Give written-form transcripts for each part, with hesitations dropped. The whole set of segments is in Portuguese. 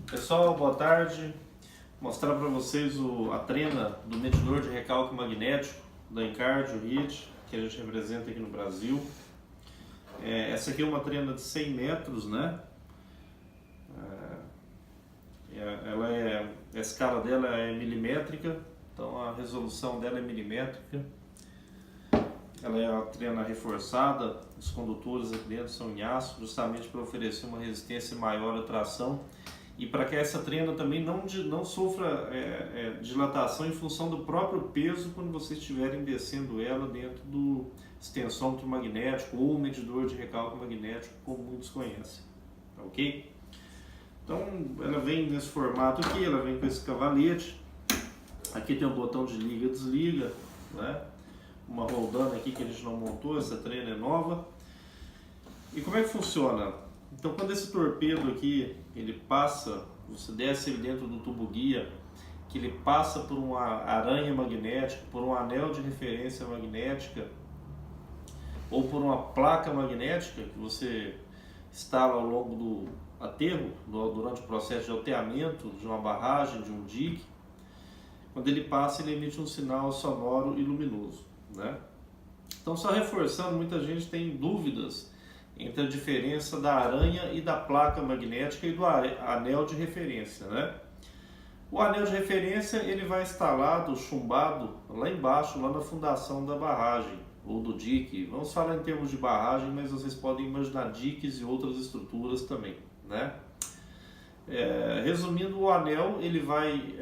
Pessoal, boa tarde. Vou mostrar para vocês a trena do medidor de recalque magnético da Encardio RIT, que a gente representa aqui no Brasil. Essa aqui é uma trena de 100 metros, né? A escala dela é milimétrica, então a resolução dela é milimétrica. Ela é uma trena reforçada, os condutores aqui dentro são em aço, justamente para oferecer uma resistência maior à tração e para que essa trena também não sofra dilatação em função do próprio peso quando vocês estiverem descendo ela dentro do extensômetro magnético ou medidor de recalque magnético, como muitos conhecem, ok? Então ela vem nesse formato aqui, ela vem com esse cavalete, aqui tem um botão de liga e desliga, né? Uma roldana aqui que a gente não montou, essa trena é nova. E como é que funciona? Então quando esse torpedo aqui, ele passa, você desce ele dentro do tubo guia, que ele passa por uma aranha magnética, por um anel de referência magnética, ou por uma placa magnética que você instala ao longo do aterro, durante o processo de alteamento de uma barragem, de um dique, quando ele passa ele emite um sinal sonoro e luminoso, né? Então, só reforçando, muita gente tem dúvidas entre a diferença da aranha e da placa magnética e do anel de referência, né? O anel de referência ele vai instalado, chumbado, lá embaixo, lá na fundação da barragem ou do dique. Vamos falar em termos de barragem, mas vocês podem imaginar diques e outras estruturas também, né? Resumindo, o anel ele vai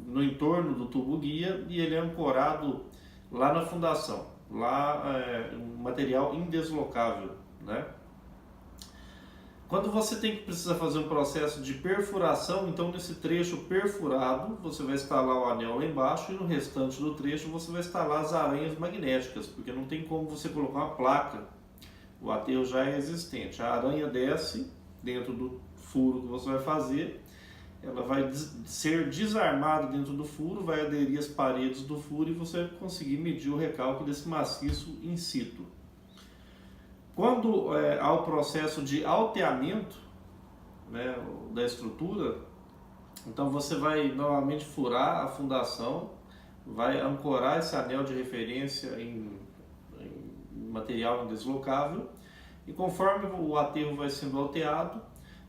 no entorno do tubo guia e ele é ancorado lá na fundação, lá um material indeslocável, né? Quando você precisa fazer um processo de perfuração, então nesse trecho perfurado você vai instalar o anel lá embaixo e no restante do trecho você vai instalar as aranhas magnéticas, porque não tem como você colocar uma placa, o aterro já é existente. A aranha desce dentro do furo que você vai fazer, ela vai ser desarmada dentro do furo, vai aderir às paredes do furo e você vai conseguir medir o recalque desse maciço in situ. Quando há o processo de alteamento, né, da estrutura, então você vai novamente furar a fundação, vai ancorar esse anel de referência em material indeslocável e conforme o aterro vai sendo alteado,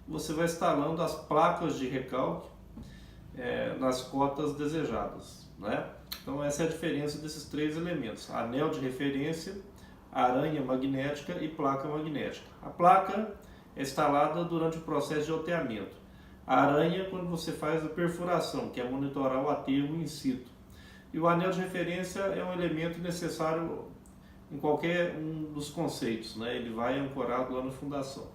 você vai instalando as placas de recalque nas cotas desejadas, né? Então essa é a diferença desses três elementos: anel de referência, aranha magnética e placa magnética. A placa é instalada durante o processo de alteamento. A aranha quando você faz a perfuração, que é monitorar o aterro in situ. E o anel de referência é um elemento necessário em qualquer um dos conceitos, né? Ele vai ancorado lá na fundação.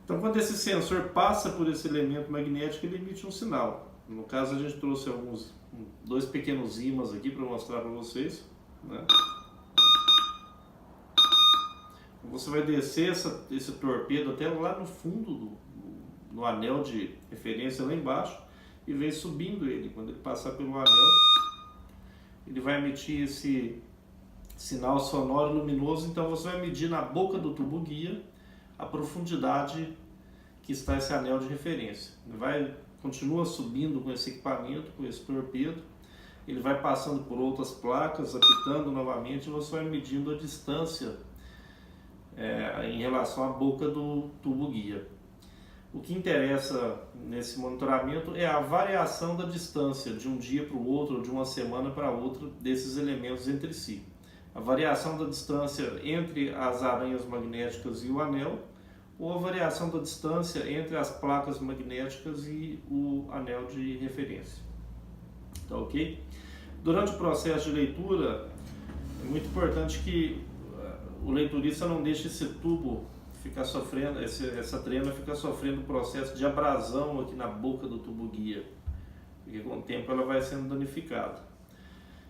Então, quando esse sensor passa por esse elemento magnético, ele emite um sinal. No caso, a gente trouxe dois pequenos ímãs aqui para mostrar para vocês, né? Você vai descer esse torpedo até lá no fundo no anel de referência lá embaixo e vem subindo ele. Quando ele passar pelo anel, ele vai emitir esse sinal sonoro e luminoso. Então, você vai medir na boca do tubo guia a profundidade que está esse anel de referência. Ele continua subindo com esse equipamento, com esse torpedo, ele vai passando por outras placas, apitando novamente, e você vai medindo a distância em relação à boca do tubo guia. O que interessa nesse monitoramento é a variação da distância de um dia para o outro, ou de uma semana para outra, desses elementos entre si. A variação da distância entre as aranhas magnéticas e o anel, ou a variação da distância entre as placas magnéticas e o anel de referência. Tá ok? Durante o processo de leitura, é muito importante que o leiturista não deixe esse tubo ficar sofrendo, essa trena ficar sofrendo o processo de abrasão aqui na boca do tubo guia, porque com o tempo ela vai sendo danificada.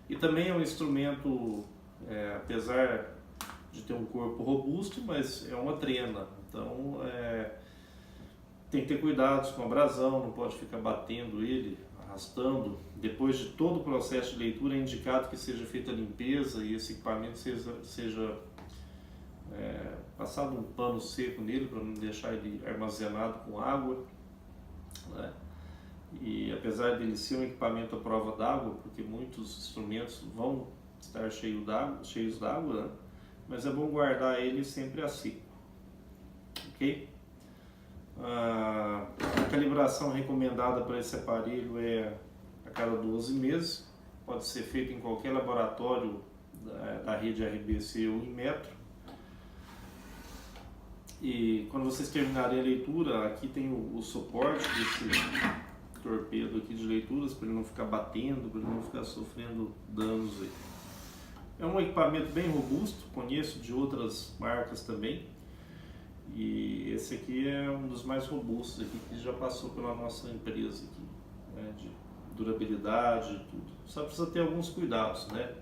E também é um instrumento, apesar de ter um corpo robusto, mas é uma trena, então tem que ter cuidados com a abrasão, não pode ficar batendo ele, arrastando. Depois de todo o processo de leitura é indicado que seja feita a limpeza e esse equipamento seja passado um pano seco nele para não deixar ele armazenado com água. né? E apesar dele ser um equipamento à prova d'água, porque muitos instrumentos vão estar cheios d'água, né? Mas é bom guardar ele sempre a seco, ok? A calibração recomendada para esse aparelho é a cada 12 meses, pode ser feito em qualquer laboratório da rede RBC ou Inmetro. E quando vocês terminarem a leitura, aqui tem o suporte desse torpedo aqui de leituras, para ele não ficar batendo, para ele não ficar sofrendo danos aí. É um equipamento bem robusto, conheço de outras marcas também, e esse aqui é um dos mais robustos aqui que já passou pela nossa empresa aqui, né, de durabilidade e tudo. Só precisa ter alguns cuidados, né,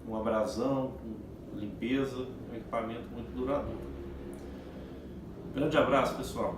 com abrasão, com limpeza, um equipamento muito duradouro. Grande abraço, pessoal!